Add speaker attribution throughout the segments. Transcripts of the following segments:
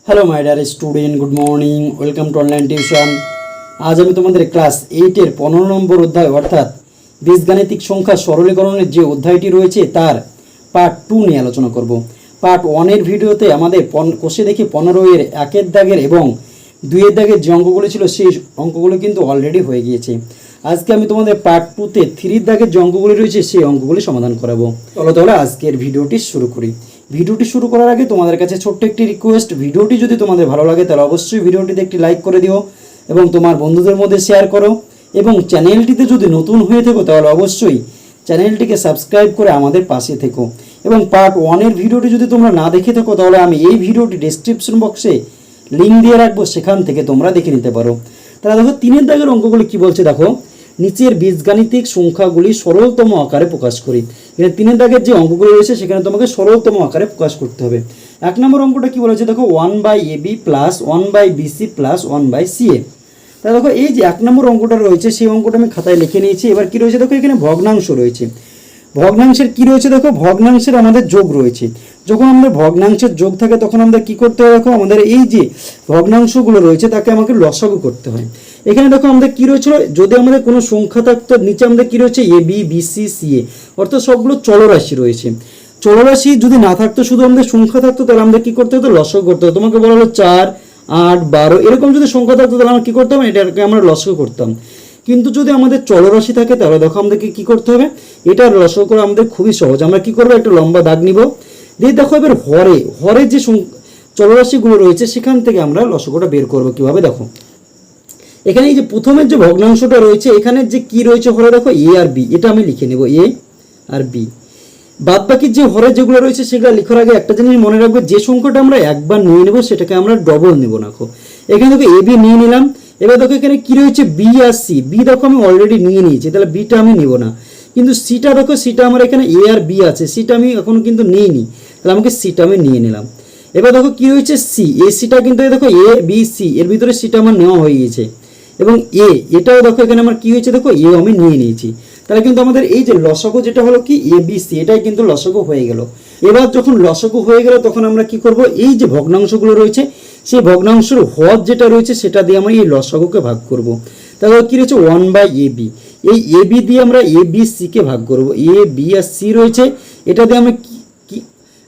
Speaker 1: Hello my dear student, good morning, welcome to online tuition. আজ আমি তোমাদের class 8-এর 15 নম্বর অধ্যায় অর্থাৎ বীজগাণিতিক সংখ্যা সরলীকরণের যে অধ্যায়টি রয়েছে তার পার্ট 2 নিয়ে আলোচনা করব। পার্ট 1-এর ভিডিওতে আমাদের কোষে দেখি 15-এর 1-এর দাগের এবং 2-এর দাগের যে অঙ্কগুলো ছিল সেই অঙ্কগুলো কিন্তু অলরেডি হয়ে গিয়েছে। আজকে আমি তোমাদের পার্ট 2-তে 3-এর দাগের যে অঙ্কগুলি রয়েছে সেই অঙ্কগুলি সমাধান করাবো। চলো তাহলে আজকের ভিডিওটি শুরু করি। ভিডিওটি শুরু করার আগে তোমাদের কাছে ছোট্ট একটি রিকোয়েস্ট, ভিডিওটি যদি তোমাদের ভালো লাগে তাহলে অবশ্যই ভিডিওটিতে একটি লাইক করে দিও এবং তোমার বন্ধুদের মধ্যে শেয়ার করো, এবং চ্যানেলটিতে যদি নতুন হয়ে থাকো তাহলে অবশ্যই চ্যানেলটিকে সাবস্ক্রাইব করে আমাদের পাশে থেকো। এবং পার্ট 1-এর ভিডিওটি যদি তোমরা না দেখে থাকো তাহলে আমি এই ভিডিওটি ডেসক্রিপশন বক্সে লিঙ্ক দিয়ে রাখবো, সেখান থেকে তোমরা দেখে নিতে পারো। তাহলে দেখো 3-এর দাগের অঙ্কগুলি কি বলছে দেখো, নিচের বীজগাণিতিক সংখ্যাগুলি সরলতম আকারে প্রকাশ করি। এখানে 3-এর দাগের যে অঙ্কগুলো রয়েছে সেখানে তোমাকে সরলতম আকারে প্রকাশ করতে হবে। 1 নম্বর অঙ্কটা কি বলেছে দেখো, 1/ab plus 1/bc plus 1/ca। তাহলে দেখো এই যে 1 নম্বর অঙ্কটা রয়েছে সেই অঙ্কটা আমি খাতায় লিখে নিয়েছি। এবার কি রয়েছে দেখো, এখানে ভগ্নাংশ রয়েছে। ভগ্নাংশের কি রয়েছে দেখো, ভগ্নাংশের আমাদের যোগ রয়েছে। যখন আমাদের ভগ্নাংশের যোগ থাকে তখন আমাদের কি করতে হয় দেখো, আমাদের এই যে ভগ্নাংশগুলো রয়েছে তাকে আমাকে লসাগু করতে হয়। এখানে দেখো আমাদের কি রয়েছিল, যদি আমাদের কোনো সংখ্যা থাকতো নিচে আমাদের কি রয়েছে A B B C C এ, অর্থাৎ সবগুলো চলরাশি রয়েছে। চলরাশি যদি না থাকতো, শুধু আমাদের সংখ্যা থাকতো, তাহলে আমাদের কি করতে হতো, লসাগু করতে হতো। তোমাকে বলা হলো 4, 8, 12 এরকম যদি সংখ্যা থাকতো তাহলে আমরা কি করতাম, এটাকে আমরা লসাগু করতাম। কিন্তু যদি আমাদের চলরাশি থাকে তাহলে দেখো আমাদেরকে কি করতে হবে, এটার লসাগু করা আমাদের খুবই সহজ। আমরা কি করবো, একটা লম্বা দাগ নিব, দিয়ে দেখো এবার হরে যে চলরাশিগুলো রয়েছে সেখান থেকে আমরা লসাগুটা বের করবো কিভাবে দেখো। এখানে এই যে প্রথমের যে ভগ্নাংশটা রয়েছে এখানে যে কি রয়েছে হরে দেখো এ আর বি, এটা আমি লিখে নেব এ আর বি। বাদ বাকি যে হরে যেগুলো রয়েছে সেগুলো লেখার আগে একটা জিনিস মনে রাখবে, যে সংখ্যাটা আমরা একবার নিয়ে নেব সেটাকে আমরা ডবল নেব না। এখানে দেখো এ বি নিয়ে নিলাম। এবার দেখো এখানে কি রয়েছে বি আর সি, বি দেখো আমি অলরেডি নিয়ে নিয়েছি, তাহলে বিটা আমি নেব না। কিন্তু সিটা দেখো, সিটা আমার এখানে এ আর বি আছে, সিটা আমি এখনো কিন্তু নিইনি, তাহলে আমাকে সিটা আমি নিয়ে নিলাম। এবার দেখো কি রয়েছে সি, এই সিটা কিন্তু দেখো এ বি সি এর ভিতরে সিটা আমার নেওয়া হয়ে গিয়েছে। এবং এটাও দেখো এখানে আমার কি হয়েছে দেখো, এ আমি নিয়ে নিয়েছি। তাহলে কিন্তু আমাদের এই যে লসাগু যেটা হলো কি এ বি সি, এটাই কিন্তু লসাগু হয়ে গেল। এবার যখন লসাগু হয়ে গেল তখন আমরা কি করব, এই যে ভগ্নাংশগুলো রয়েছে সেই ভগ্নাংশের হর যেটা রয়েছে সেটা দিয়ে আমরা এই লসাগুকে ভাগ করব। তাহলে কি রয়েছে 1/ab, এই এ বি দিয়ে আমরা এ বি সি কে ভাগ করব। এ বি আর সি রয়েছে, এটা দিয়ে আমরা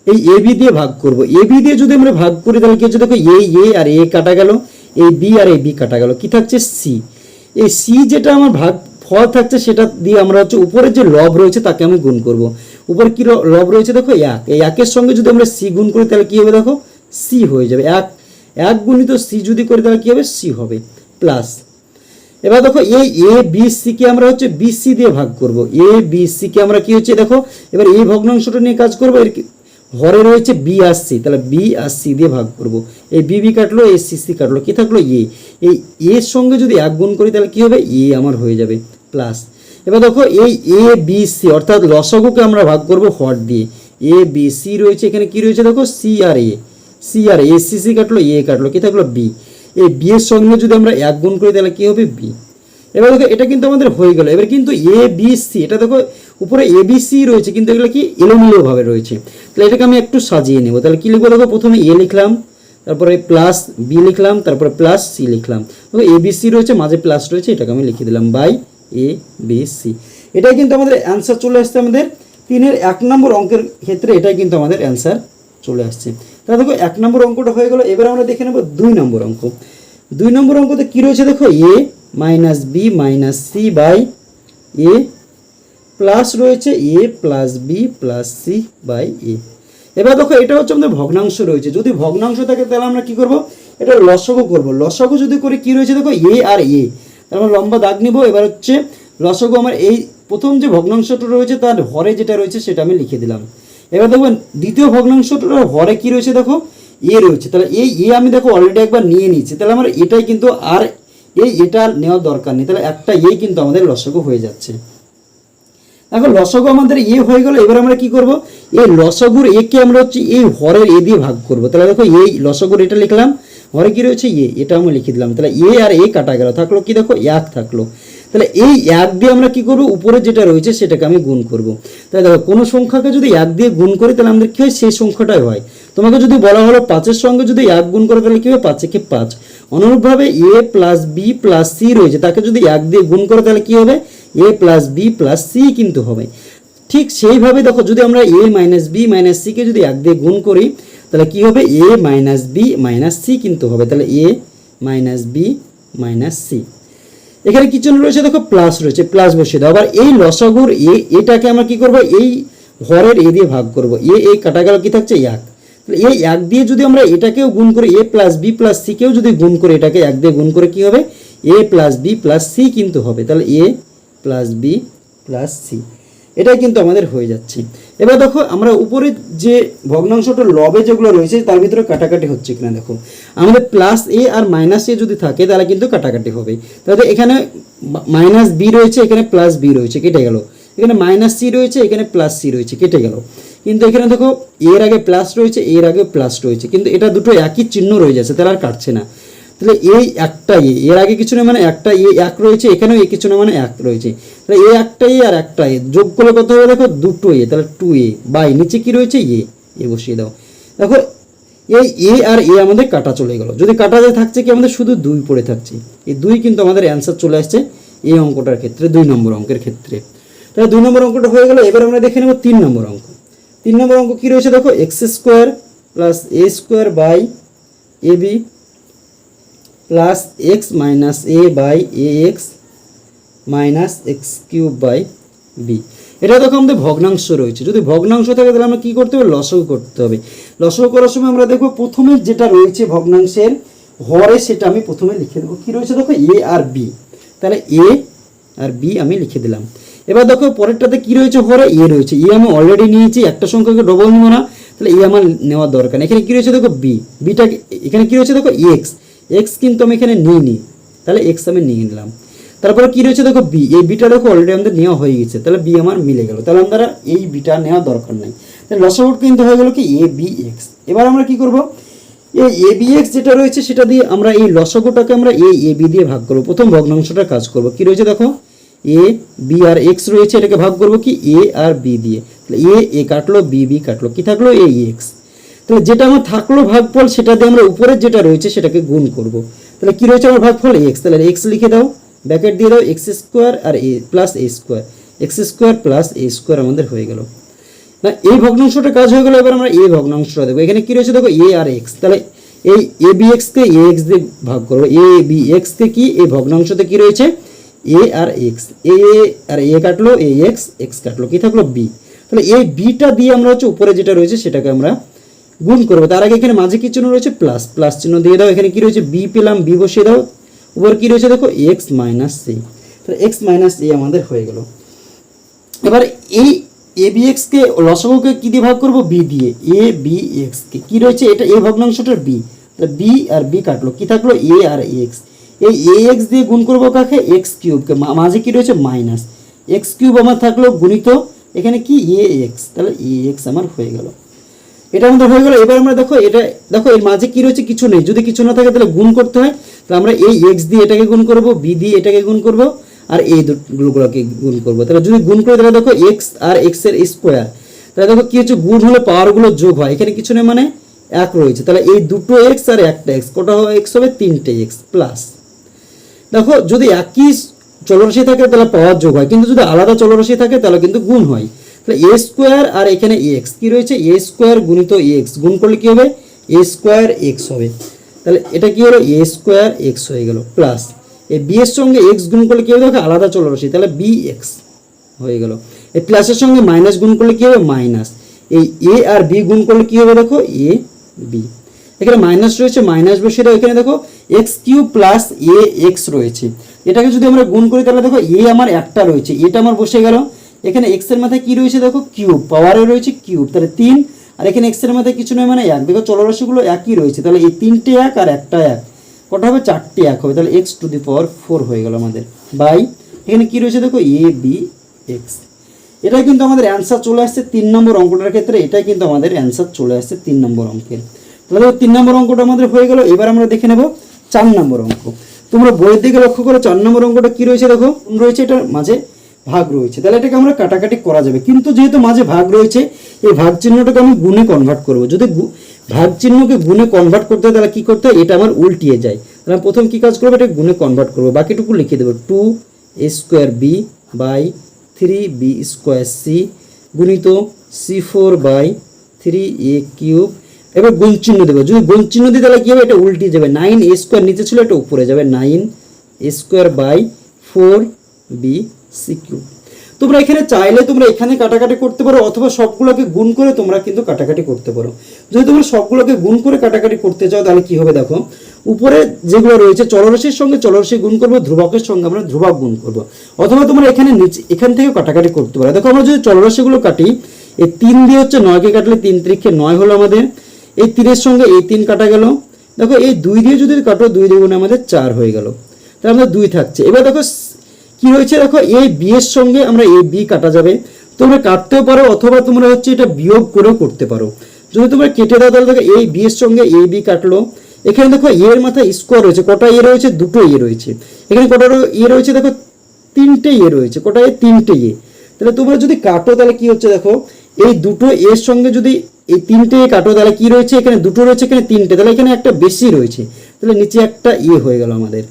Speaker 1: এই এ বি দিয়ে ভাগ করব। এ বি দিয়ে যদি আমরা ভাগ করি তাহলে কি হচ্ছে দেখো, এ আর এ কাটা গেল, এই বি আর এই বি কাটা গেল, কি থাকছে সি। এই সি যেটা আমার ভাগ ফল থাকছে সেটা দিয়ে আমরা হচ্ছে উপরে যে লব রয়েছে তাকে আমি গুণ করব। উপরে কি লব রয়েছে দেখো 1, এই 1-এর সঙ্গে যদি আমরা সি গুণ করি তাহলে কি হবে দেখো, সি হয়ে যাবে। 1 গুণিত সি যদি করি তাহলে কি হবে, সি হবে প্লাস। এবার দেখো এই এ বি সি কে আমরা হচ্ছে বি সি দিয়ে ভাগ করব। এ বি সি কে আমরা কি হচ্ছে দেখো, এবার এই ভগ্নাংশটা নিয়ে কাজ করবো। এর হরে রয়েছে বি আর সি, তাহলে বি আর সি দিয়ে ভাগ করব। এই বি বি কাটলো, এই সি সি কাটলো, কি থাকলো এই এর সঙ্গে যদি 1 গুণ করি তাহলে কি হবে, আমার হয়ে যাবে প্লাস। এবার দেখো এই এ বি সি অর্থাৎ লসাগুকে আমরা ভাগ করব হর দিয়ে। এ বি সি রয়েছে, এখানে কি রয়েছে দেখো সি আর এ সি সি কাটলো, কাটলো, কি থাকলো বি। এই বি এর সঙ্গে যদি আমরা 1 গুণ করি তাহলে কি হবে বি। এবার দেখো এটা কিন্তু আমাদের হয়ে গেল। এবার কিন্তু এ বি সি, এটা দেখো উপরে এ বি সি রয়েছে কিন্তু এগুলো কি এলোমেলো ভাবে রয়েছে, তাহলে এটাকে আমি একটু সাজিয়ে নেব। তাহলে কি লিখবো দেখো, প্রথমে এ লিখলাম, তারপরে প্লাস বি লিখলাম, তারপরে প্লাস সি লিখলাম। দেখো এ বি সি রয়েছে, মাঝে প্লাস রয়েছে, এটাকে আমি লিখে দিলাম বাই এ বি সি। এটাই কিন্তু আমাদের অ্যান্সার চলে আসছে আমাদের 3-এর 1 নম্বর অঙ্কের ক্ষেত্রে, এটাই কিন্তু আমাদের অ্যান্সার চলে আসছে। তাহলে দেখো 1 নম্বর অঙ্কটা হয়ে গেল। এবার আমরা দেখে নেব 2 নম্বর অঙ্ক। 2 নম্বর অঙ্কতে কি রয়েছে দেখো, A minus B minus C by A plus রয়েছে A plus B plus C by A. এবার দেখো এটা হচ্ছে আমাদের ভগ্নাংশ রয়েছে। যদি ভগ্নাংশ থাকে তাহলে আমরা কি করব, এটা লসাগু করব। লসাগু যদি করে কি রয়েছে দেখো এ আর এ, তাহলে আমরা লম্বা দাগ নিব। এবার হচ্ছে লসাগু আমার এই প্রথম যে ভগ্নাংশটা রয়েছে তার হরে যেটা রয়েছে সেটা আমি লিখে দিলাম। এবার দেখবেন দ্বিতীয় ভগ্নাংশটার হরে কি রয়েছে দেখো এ রয়েছে, তাহলে এই আমি দেখো অলরেডি একবার নিয়ে নিয়েছি, তাহলে আমার এটাই কিন্তু আর এটা নেওয়ার দরকার নেই, তাহলে একটা কিন্তু আমাদের লসাগু হয়ে যাচ্ছে। এখন লসাগু আমাদের হয়ে গেল। এবার আমরা কি করব, এই লসাগুর কে আমরা হচ্ছে এই হরের এ দিয়ে ভাগ করব। তাহলে দেখো এই লসাগুর এটা লিখলাম, হরে কি রয়েছে এটা আমি লিখে দিলাম, তাহলে আর কাটা গেল, থাকলো কি দেখো 1 থাকলো। তাহলে এই 1 দিয়ে আমরা কি করব, উপরে যেটা রয়েছে সেটাকে আমি গুণ করব। তাহলে দেখো কোনো সংখ্যাকে যদি 1 দিয়ে গুণ করি তাহলে আমাদের কি হয়, সেই সংখ্যাটাই হয়। তোমাকে যদি বলা হলো 5-এর সঙ্গে যদি 1 গুণ করো তাহলে কি হবে, 5 একে 5। অনুরূপভাবে a plus B plus c রয়েছে, তাকে যদি 1 দিয়ে গুণ করো তাহলে কি হবে, a plus B plus C কিন্তু হবে। ঠিক সেইভাবে দেখো যদি আমরা a minus B minus C কে যদি 1 দিয়ে গুণ করি তাহলে কি হবে, a minus B minus C কিন্তু হবে। তাহলে a minus B minus C. এখানে কি চিহ্ন রয়েছে দেখো, প্লাস রয়েছে, প্লাস বসিয়ে দাও। আবার এই লসাগুর এটাকে আমরা কি করব, এই হরের এ দিয়ে ভাগ করব। এই কাটা গেল, কি থাকছে 1। তাহলে এই 1 দিয়ে যদি আমরা এটাকেও গুণ করি, a plus B plus c কেও যদি গুণ করি, এটাকে 1 দিয়ে গুণ করে কি হবে, a plus B plus C কিন্তু হবে। তাহলে a plus B plus c, এটাই কিন্তু আমাদের হয়ে যাচ্ছে। এবার দেখো আমরা উপরে যে ভগ্নাংশটা লবে যেগুলো রয়েছে তার ভিতরে কাটাকাটি হচ্ছে কিনা দেখো। আমাদের প্লাস এ আর মাইনাস এ যদি থাকে তাহলে কিন্তু কাটাকাটি হবে। তাহলে এখানে মাইনাস বি রয়েছে, এখানে প্লাস বি রয়েছে, কেটে গেল। এখানে মাইনাস সি রয়েছে, এখানে প্লাস সি রয়েছে, কেটে গেল। কিন্তু এখানে দেখো এর আগে প্লাস রয়েছে, এর আগে প্লাস রয়েছে, কিন্তু এটা দুটো একই চিহ্ন রয়ে যাচ্ছে, তাহলে আর কাটছে না। তাহলে এই একটা এর আগে কিছু না মানে একটা 1 রয়েছে, এখানেও কিছু না মানে 1 রয়েছে। তাহলে একটা আর একটা যোগ করলে কত হবে দেখো, দুটো তাহলে 2a বাই নিচে কি রয়েছে এ বসিয়ে দাও। দেখো এই এ আর এ আমাদের কাটা চলে গেল। যদি কাটা যায় থাকছে কি, আমাদের শুধু 2 পড়ে থাকছে। এই 2 কিন্তু আমাদের অ্যান্সার চলে আসছে এই অঙ্কটার ক্ষেত্রে, 2 নম্বর অঙ্কের ক্ষেত্রে। তাহলে 2 নম্বর অঙ্কটা হয়ে গেল। এবার আমরা দেখে নেব 3 নম্বর অঙ্ক। 3 নম্বর অঙ্ক কি রয়েছে দেখো, x square plus a square by a b plus x minus a by a x minus x cube by b. এটা দেখো আমাদের ভগ্নাংশ রয়েছে। যদি ভগ্নাংশ থাকে তাহলে আমরা কি করতে হবে, লসাগু করতে হবে। লসাগু করার সময় আমরা দেখো প্রথমে যেটা রয়েছে ভগ্নাংশের হরে সেটা আমি প্রথমে লিখে দেবো। কি রয়েছে দেখো, এ আর বি। তাহলে এ আর বি আমি লিখে দিলাম। এবার দেখো পরেরটাতে কি রয়েছে, হরে এ রয়েছে। এ আমি অলরেডি নিয়েছি, একটা সংখ্যাকে ডবল নিব না, তাহলে এ আমার নেওয়ার দরকার। এখানে কি রয়েছে দেখো বি, বিটা এখানে কি রয়েছে দেখো এক্স, এক্স কিন্তু আমি এখানে নিইনি, তাহলে এক্স আমি নিয়ে নিলাম। তারপরে কি রয়েছে দেখো বি, এই বিটা দেখো অলরেডি আমাদের নেওয়া হয়ে গেছে, তাহলে বি আমার মিলে গেল। তাহলে আমরা এই বিটা নেওয়া দরকার নাই। তাহলে লসাগু কিন্তু হয়ে গেল কি এ বি এক্স। এবার আমরা কি করব, এই এ বি এক্স যেটা রয়েছে সেটা দিয়ে আমরা এই লসাগুটাকে আমরা এ বি দিয়ে ভাগ করব। প্রথম ভগ্নাংশটা কাজ করব। কি রয়েছে দেখো, এ বি আর এক্স রয়েছে, এটাকে ভাগ করব কি এ আর বি দিয়ে। তাহলে এ কাটলো, বি কাটলো, কি থাকলো এ এক্স। তাহলে যেটা আমার থাকলো ভাগফল, সেটা দিয়ে আমরা উপরের যেটা রয়েছে সেটাকে গুণ করব। তাহলে কি রয়েছে আমার ভাগফল এক্স, তাহলে এক্স লিখে দাও, ব্র্যাকেট দিয়ে দাও, x square R A plus a square, x square plus a square আমাদের হয়ে গেল। না এই ভগ্নাংশটা কাজ হয়ে গেল। এবার আমরা এ ভগ্নাংশটা দেখবো। এখানে কি রয়েছে দেখো এ আর এক্স, তাহলে এই এ বি এক্সকে এ এক্স দিয়ে ভাগ করবো। এ বি এক্সকে কি এই ভগ্নাংশতে কি রয়েছে এ আর এক্স, এ আর এ কাটলো, এ এক্স, এক্স কাটলো, কি থাকলো বি। তাহলে এই বিটা দিয়ে আমরা হচ্ছে উপরে যেটা রয়েছে সেটাকে আমরা গুণ করবো। তার আগে এখানে মাঝে কি চিহ্ন রয়েছে, প্লাস, প্লাস চিহ্ন দিয়ে দাও। এখানে কি রয়েছে বি পেলাম, বি বসিয়ে দাও। উপর কি রয়েছে দেখো এক্স মাইনাস সি, তাহলে এক্স মাইনাস এ আমাদের হয়ে গেল। এবার এই এ বি এক্সকে লসাগুকে কি দিয়ে ভাগ করবো, বি দিয়ে। এ বি এক্সকে কি রয়েছে, এটা এ ভগ্নাংশটার বি, তাহলে বি আর বি কাটলো, কি থাকলো এ আর এক্স। এই এ এক্স দিয়ে গুণ করবো কাকে, এক্স কিউবকে, মাঝে কি রয়েছে মাইনাস, এক্স কিউব আমার থাকলো গুণিত এখানে কি এ এক্স, তাহলে এ এক্স আমার হয়ে গেল। এটা আমাদের হয়ে গেল। এবার আমরা দেখো এটা দেখো এর মাঝে কি রয়েছে, কিছু নেই। যদি কিছু না থাকে তাহলে গুণ করতে হয়। তাহলে আমরা এই এক্স দিয়ে এটাকে গুণ করব, বি দিয়ে এটাকে গুণ করব, আর এই দুটোগুলোকে গুণ করব। তাহলে যদি গুণ করে তাহলে দেখো এক্স আর এক্স এর স্কোয়ার, তাহলে দেখো কি হচ্ছে, গুণ হলে পাওয়ারগুলো যোগ হয়। এখানে কিছু নেই মানে 1 রয়েছে, তাহলে এই দুটো এক্স আর একটা এক্স, কটা এক্স হবে, 3টে এক্স প্লাস। দেখো যদি একই চলরাশি থাকে তাহলে পাওয়ার যোগ হয়, কিন্তু যদি আলাদা চলরাশি থাকে তাহলে কিন্তু গুণ হয়। তাহলে এ স্কোয়ার আর এখানে এক্স কি রয়েছে, এ স্কোয়ার গুণিত এক্স, গুণ করলে কি হবে এ স্কোয়ার এক্স হবে। তাহলে এটা কি হলো এ স্কোয়ার এক্স হয়ে গেল, প্লাস এই বি এর সঙ্গে এক্স গুণ করলে কি হবে দেখো আলাদা চলরাশি, তাহলে বি এক্স হয়ে গেল। এই প্লাসের সঙ্গে মাইনাস গুণ করলে কি হবে মাইনাস, এই এ আর বি গুণ করলে কি হবে দেখো এ বি। এখানে মাইনাস রয়েছে, মাইনাস বসে দাও। এখানে দেখো এক্স কিউব প্লাস এ এক্স রয়েছে, এটাকে যদি আমরা গুণ করি তাহলে দেখো এ আমার একটা রয়েছে, এটা আমার বসে গেল। এখানে এক্স এর মাথায় কি রয়েছে দেখো কিউব, পাওয়ারে রয়েছে কিউব, তাহলে 3, আর এখানে এক্স এর মাথায় কিছু নয় মানে 1। দেখো চলরাশিগুলো একই রয়েছে, তাহলে এই 3টে 1 আর একটা 1, কটা হবে 4টে 1 হবে, তাহলে এক্স টু দি পাওয়ার 4 হয়ে গেল আমাদের। বাই এখানে কি রয়েছে দেখো এ বি এক্স। এটাই কিন্তু আমাদের অ্যান্সার চলে আসছে 3 নম্বর অঙ্কটার ক্ষেত্রে। এটাই কিন্তু আমাদের অ্যান্সার চলে আসছে 3 নম্বর অঙ্কের। তাহলে 3 নম্বর অঙ্কটা আমাদের হয়ে গেল। এবার আমরা দেখে নেব 4 নম্বর অঙ্ক। তোমরা বইয়ের দিকে লক্ষ্য করো 4 নম্বর অঙ্কটা কি রয়েছে দেখো, রয়েছে এটার মাঝে ভাগ রয়েছে, তাহলে এটাকে আমরা কাটাকাটি করা যাবে। কিন্তু যেহেতু মাঝে ভাগ রয়েছে, এই ভাগ চিহ্নটাকে আমি গুণে কনভার্ট করব। যদি ভাগ চিহ্নকে গুণে কনভার্ট করতে হয় তাহলে কি করতে হয়, এটা আমার উল্টিয়ে যায়। তাহলে প্রথম কি কাজ করবো, এটা গুণে কনভার্ট করবো, বাকিটুকু লিখে দেবো 2a²b/3b² c গুণিত c4/3a³ এবার গুণ চিহ্ন দেবো। যদি গুণ চিহ্ন দিই তাহলে কি হবে, এটা উল্টে যাবে, 9a² নিচে ছিল এটা উপরে যাবে, 9a²/4bc³। তোমরা এখানে চাইলে তোমরা এখানে কাটাকাটি করতে পারো, অথবা সবগুলোকে গুণ করে তোমরা কিন্তু কাটাকাটি করতে পারো। যদি তোমরা সবগুলোকে গুণ করে কাটাকাটি করতে চাও তাহলে কি হবে দেখো, উপরে যেগুলো রয়েছে চলরাশির সঙ্গে চলরাশি গুণ করবো, ধ্রুবকের সঙ্গে আমরা ধ্রুবক গুণ করবো, অথবা তোমরা এখানে নিচে এখান থেকে কাটাকাটি করতে পারো। দেখো আমরা যদি চলরাশিগুলো কাটি, এই 3 দিয়ে হচ্ছে 9কে কাটলে 3 × 9 হলো আমাদের, এই 3-এর সঙ্গে এই 3 কাটা গেল। দেখো এই 2 দিয়ে যদি কাটো, 2 দ্বিগুণে আমাদের 4 হয়ে গেল, তাহলে আমাদের 2 থাকছে। এবার দেখো কি হয়েছে, দেখো এই বি এর সঙ্গে আমরা এই বি কাটা যাবে, তোমরা কাটতেও পারো, অথবা তোমরা হচ্ছে এটা বিয়োগ করেও করতে পারো। যদি তোমরা কেটে দাও তাহলে দেখো এই বি এর সঙ্গে এই বি কাটলো, এখানে দেখো এর মাথায় স্কোয়ার রয়েছে, কটা এ রয়েছে, দুটো এ রয়েছে, এখানে কটা এ রয়েছে, দেখো 3টে এ রয়েছে, কটা এ, 3টে এ। তাহলে তোমরা যদি কাটো তাহলে কি হচ্ছে দেখো, এই দুটো এর সঙ্গে যদি এই 3টে এ কাটো তাহলে কি রয়েছে, এখানে দুটো রয়েছে, এখানে 3টে, তাহলে এখানে একটা বেশি রয়েছে, তাহলে নিচে একটা এ হয়ে গেল আমাদের।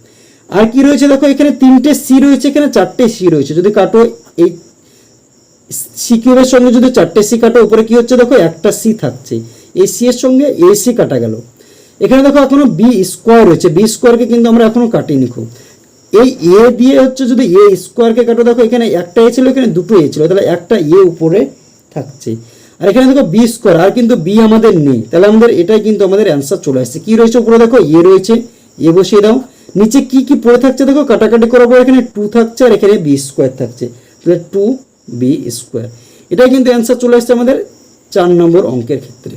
Speaker 1: আর কি রয়েছে দেখো, এখানে 3টে সি রয়েছে, এখানে 4টে সি রয়েছে, যদি কাটো এই সি³ এর সঙ্গে যদি 4টে সি কাটো, উপরে কি হচ্ছে দেখো একটা সি থাকছে, এই সি এর সঙ্গে এ সি কাটা গেল। এখানে দেখো এখনো বি² রয়েছে, বি² কিন্তু আমরা এখনো কাটিনি খুব। এই এ দিয়ে হচ্ছে যদি a² কাটো, দেখো এখানে একটা এ ছিল, এখানে দুটো এ ছিল, তাহলে একটা এ উপরে থাকছে। আর এখানে দেখো b², আর কিন্তু বি আমাদের নেই, তাহলে আমাদের এটাই কিন্তু আমাদের অ্যান্সার চলে আসছে। কি রয়েছে উপরে দেখো, এ রয়েছে, এ বসিয়ে দাও। নিচে কি কি পড়ে থাকছে দেখো, কাটাকাটি করার পর এখানে 2 থাকছে, আর এখানে b² থাকছে, তাহলে 2b²। এটাই কিন্তু অ্যান্সার চলে আসছে আমাদের 4 নম্বর অঙ্কের ক্ষেত্রে।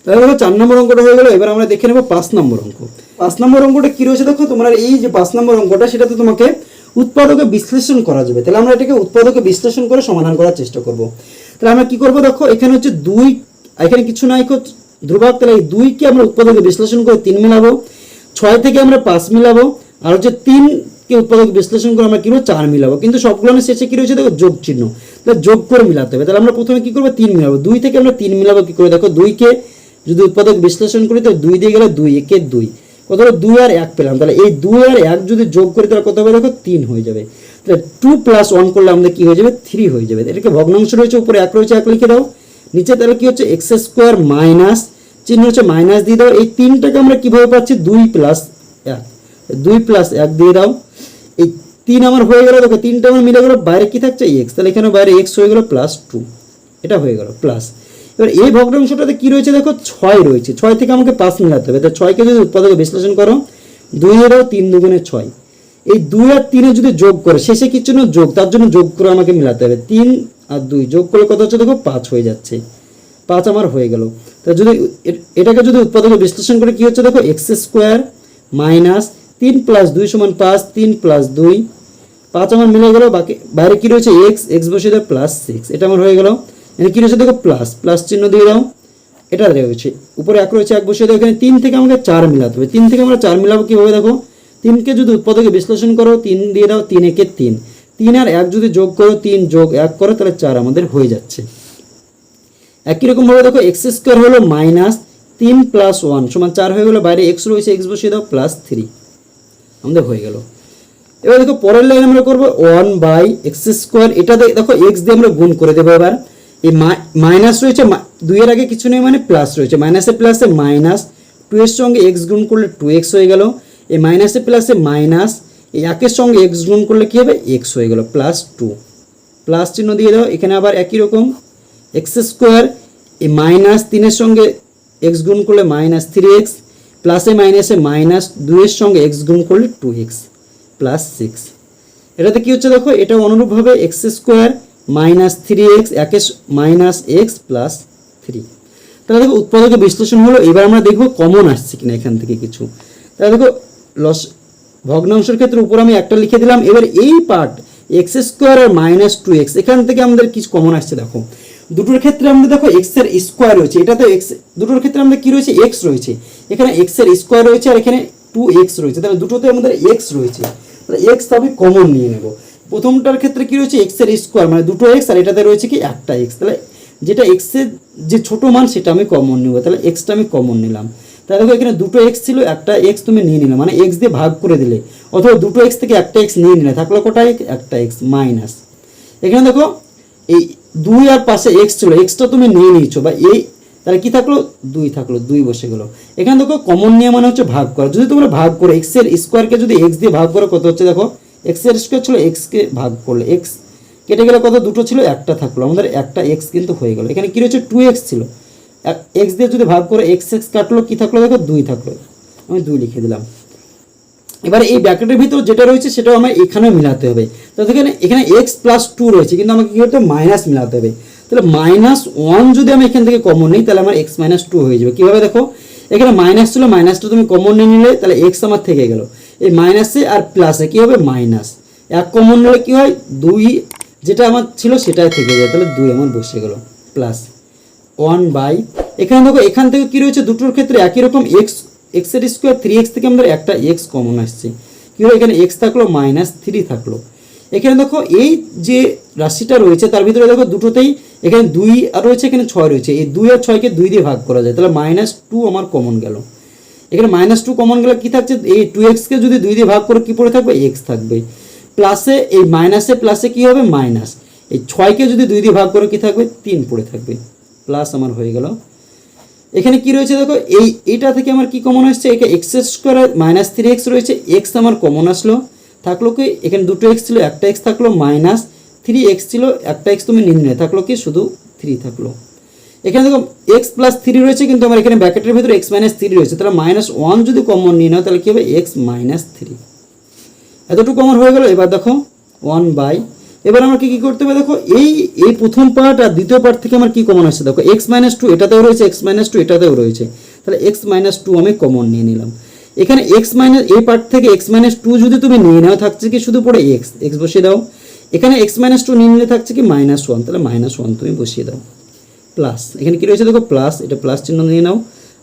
Speaker 1: তাহলে দেখো 4 নম্বর অঙ্কটা হয়ে গেল। এবার আমরা দেখে নেব 5 নম্বর অঙ্ক। 5 নম্বর অঙ্কটা কি রয়েছে দেখো, তোমরা এই যে 5 নম্বর অঙ্কটা, সেটাতে তোমাকে উৎপাদকে বিশ্লেষণ করা যাবে। তাহলে আমরা এটাকে উৎপাদকে বিশ্লেষণ করে সমাধান করার চেষ্টা করব। তাহলে আমরা কি করব দেখো, এখানে হচ্ছে 2, এখানে কিছু নাই ধ্রুবক, তাহলে এই 2কে আমরা উৎপাদকে বিশ্লেষণ করে 3 মিলাবো, 6 থেকে আমরা 5 মিলাবো, আর হচ্ছে 3কে উৎপাদক বিশ্লেষণ করে আমরা কি করবো 4 মিলাবো। কিন্তু সবগুলো শেষে কি রয়েছে দেখো, যোগ চিহ্ন, তাহলে যোগ করে মিলাতে হবে। তাহলে আমরা প্রথমে কি করবো, 3 মিলাবো, 2 থেকে আমরা 3 মিলাবো কি করে দেখো, 2কে যদি উৎপাদক বিশ্লেষণ করি তো 2 দিয়ে গেলে 2, একে 2, কত হলো 2 আর 1 পেলাম। তাহলে এই 2 আর 1 যদি যোগ করি তাহলে কত হবে দেখো, 3 হয়ে যাবে। তাহলে 2 + 1 করলে আমাদের কি হয়ে যাবে, 3 হয়ে যাবে। এটাকে ভগ্নাংশ রয়েছে, উপরে 1 রয়েছে, 1 লিখে দাও, নিচে তাহলে কি হচ্ছে x² মাইনাস চিহ্ন হচ্ছে মাইনাস দিয়ে দাও। এই 3টাকে আমরা কিভাবে পাচ্ছি, 2 + 1, 2 + 1 দিয়ে দাও। এই 3 আমার হয়ে গেল, দেখো 3টা আমার মিলে গেল, বাইরে কি থাকছে x, তাহলে এখানে বাইরে x হয়ে গেল +2, এটা হয়ে গেল প্লাস। এবার এই ভগ্নাংশটাতে কি রয়েছে দেখো, 6 রয়েছে, 6 থেকে আমাকে 5 মিলাতে হবে। তাহলে 6কে যদি উৎপাদকে বিশ্লেষণ করো, 2 এর 3 দুগুণে 6, এই 2 আর 3 যদি যোগ করে, শেষে কি জন্য যোগ, তার জন্য যোগ করে আমাকে মিলাতে হবে। 3 আর 2 যোগ করলে কত হচ্ছে দেখো, 5 হয়ে যাচ্ছে, 5 আমার হয়ে গেল। তাহলে যদি এটাকে যদি উৎপাদকে বিশ্লেষণ করে কি হচ্ছে দেখো, x² মাইনাস 3 + 2 = 5, 3 + 2, 5 আমার মিলে গেল। বাকি বাইরে কি রয়েছে x বসিয়ে দাও +6, এটা আমার হয়ে গেল। এখানে কি রয়েছে দেখো, প্লাস চিহ্ন দিয়ে দাও, এটা রয়েছে, উপরে 1 রয়েছে, 1 বসিয়ে দাও। এখানে 3 থেকে আমাকে 4 মিলাতে হবে, 3 থেকে আমরা 4 মিলাবো কিভাবে দেখো, 3কে যদি উৎপাদকে বিশ্লেষণ করো, 3 দিয়ে দাও, 3 একে 3, 3 আর 1 যদি যোগ করো, 3 যোগ 1 করো, তাহলে 4 আমাদের হয়ে যাচ্ছে। একই রকম ভাবে দেখো x² হলো -3 + 1 = 4 হয়ে গেল, বাইরে x রয়েছে, x বসিয়ে দাও +3, আমাদের হয়ে গেল। এবার দেখো পরের লাইন আমরা করবো 1/x², এটা দেখো x দিয়ে আমরা গুণ করে দেবো। এবার এই মাইনাস রয়েছে, 2 এর আগে কিছু নেই মানে প্লাস রয়েছে, মাইনাসে প্লাসে মাইনাস, 2 এর সঙ্গে x গুণ করলে 2x হয়ে গেল। এই মাইনাসে প্লাসে মাইনাস, এই 1 এর সঙ্গে x গুণ করলে কি হবে, x হয়ে গেল +2, প্লাস চিহ্ন দিয়ে দাও। এখানে আবার একই রকম x², এই -3 এর সঙ্গে x গুণ করলে -3x, প্লাসে মাইনাসে মাইনাস, 2 এর সঙ্গে x গুণ করলে 2x +6। এটাতে কি হচ্ছে দেখো, এটা অনুরূপভাবে x² -3x, x +3। তাহলে দেখো উৎপাদকে বিশ্লেষণ হলো। এবার আমরা দেখবো কমন আসছে কিনা এখান থেকে কিছু। তাহলে দেখো ভগ্নাংশের ক্ষেত্রে উপর আমি একটা লিখে দিলাম। এবার এই পার্ট x² আর -2x, এখান থেকে আমাদের কিছু কমন আসছে দেখো। দুটোর ক্ষেত্রে আমরা দেখো x এর স্কোয়ার রয়েছে, এটাতে x, দুটোর ক্ষেত্রে আমাদের কি রয়েছে, x রয়েছে, এখানে x এর স্কোয়ার রয়েছে, আর এখানে 2x রয়েছে, তাহলে দুটোতে আমাদের x রয়েছে, তাহলে x আমি কমন নিয়ে নেব। প্রথমটার ক্ষেত্রে কি রয়েছে এক্স এর স্কোয়ার মানে দুটো এক্স, আর এটাতে রয়েছে কি একটা এক্স। তাহলে যেটা এক্স এর যে ছোট মান সেটা আমি কমন নিব, তাহলে এক্সটা আমি কমন নিলাম। তাহলে দেখো এখানে দুটো এক্স ছিল, একটা এক্স তুমি নিয়ে নিলে মানে এক্স দিয়ে ভাগ করে দিলে, অথবা দুটো এক্স থেকে একটা এক্স নিয়ে নিলে, থাকলো কটা একটা এক্স মাইনাস। এখানে দেখো এই 2 আর পাশে এক্স ছিল, এক্সটা তুমি নিয়ে নিয়েছো বা এই, তাহলে কি থাকলো 2 থাকলো, 2 বসে গেল। এখানে দেখো কমন নিয়ে মানে হচ্ছে ভাগ করা, যদি তোমরা ভাগ করো এক্স এর স্কোয়ারকে যদি এক্স দিয়ে ভাগ করো কত হচ্ছে দেখো, এক্স এর স্কোয়ার ছিল এক্সকে ভাগ করলে এক্স কেটে গেলে কত, দুটো ছিল একটা থাকলো, আমাদের একটা এক্স কিন্তু হয়ে গেল। এখানে কি রয়েছে 2x ছিল, এক্স দিয়ে যদি ভাগ করে এক্স এক্স কাটলো, কি থাকলো দেখো 2 থাকলো, আমি 2 লিখে দিলাম। এবারে এই ব্র্যাকেটের ভিতর যেটা রয়েছে সেটাও আমার এখানেও মিলাতে হবে। তো এখানে এক্স প্লাস 2 রয়েছে, কিন্তু আমাকে কি করতে হবে মাইনাস মিলাতে হবে। তাহলে -1 যদি আমি এখান থেকে কমন নিই তাহলে আমার x - 2 হয়ে যাবে। কীভাবে দেখো, এখানে মাইনাস ছিল, মাইনাসটা তুমি কমন নিয়ে নিলে তাহলে এক্স আমার থেকে গেল, এই মাইনাসে আর প্লাসে কী হবে মাইনাস, এক কমন নিলে কী হয় 2, যেটা আমার ছিল সেটাই থেকে যায়, তাহলে 2 আমার বসে গেল প্লাস 1 এখানে দেখো এখান থেকে কি রয়েছে দুটোর ক্ষেত্রে একই রকম এক্স এর স্কোয়ার 3x থেকে আমাদের একটা এক্স কমন আসছে, কি হলো এখানে এক্স থাকলো -3 থাকলো। এখানে দেখো এই যে রাশিটা রয়েছে তার ভিতরে দেখো দুটোতেই এখানে 2 আর রয়েছে, এখানে 6 রয়েছে, এই 2 আর 6কে 2 দিয়ে ভাগ করা যায়, তাহলে -2 আমার কমন গেল। এখানে -2 কমন গেলে কি থাকছে, এই 2x কে যদি 2 দিয়ে ভাগ করে কি পড়ে থাকবে এক্স থাকবে, প্লাসে এই মাইনাসে প্লাসে কি হবে মাইনাস, এই 6কে যদি 2 দিয়ে ভাগ করে কি থাকবে 3 পড়ে থাকবে, প্লাস আমার হয়ে গেল। এখানে কি রয়েছে দেখো এইটা থেকে আমার কি কমন আসছে, এখানে এক্স স্কোয়ার -3x রয়েছে, এক্স আমার কমন আসলো, থাকলো কি এখানে দুটো এক্স ছিল একটা এক্স থাকলো, -3x ছিল একটা এক্স তুমি নিম্নে থাকলো কি শুধু 3 থাকলো। এখানে দেখো এক্স প্লাস 3 রয়েছে, কিন্তু আমার এখানে ব্র্যাকেটের ভিতরে x - 3 রয়েছে, তাহলে -1 যদি কমন নিয়ে নাও তাহলে কি হবে x - 3, এতটুকু কমন হয়ে গেল। এবার দেখো 1 এবার আমরা কি করতে হবে দেখো, এই প্রথম পার্ট আর দ্বিতীয় পার্ট থেকে আমার কি কমন আসছে দেখো, x - 2 এটাতেও রয়েছে, x - 2 এটাতেও রয়েছে, তাহলে x - 2 আমি কমন নিয়ে নিলাম। এখানে এই পার্ট থেকে x - 2 যদি তুমি নিয়ে নাও থাকছে কি শুধু পড়ে x বসিয়ে দাও, এখানে x - 2 নিয়ে নিলে থাকছে কি -1, তাহলে -1 তুমি বসিয়ে দাও, প্লাস এখানে কি রয়েছে দেখো প্লাস, এটা প্লাস চিহ্ন নিয়ে নাও,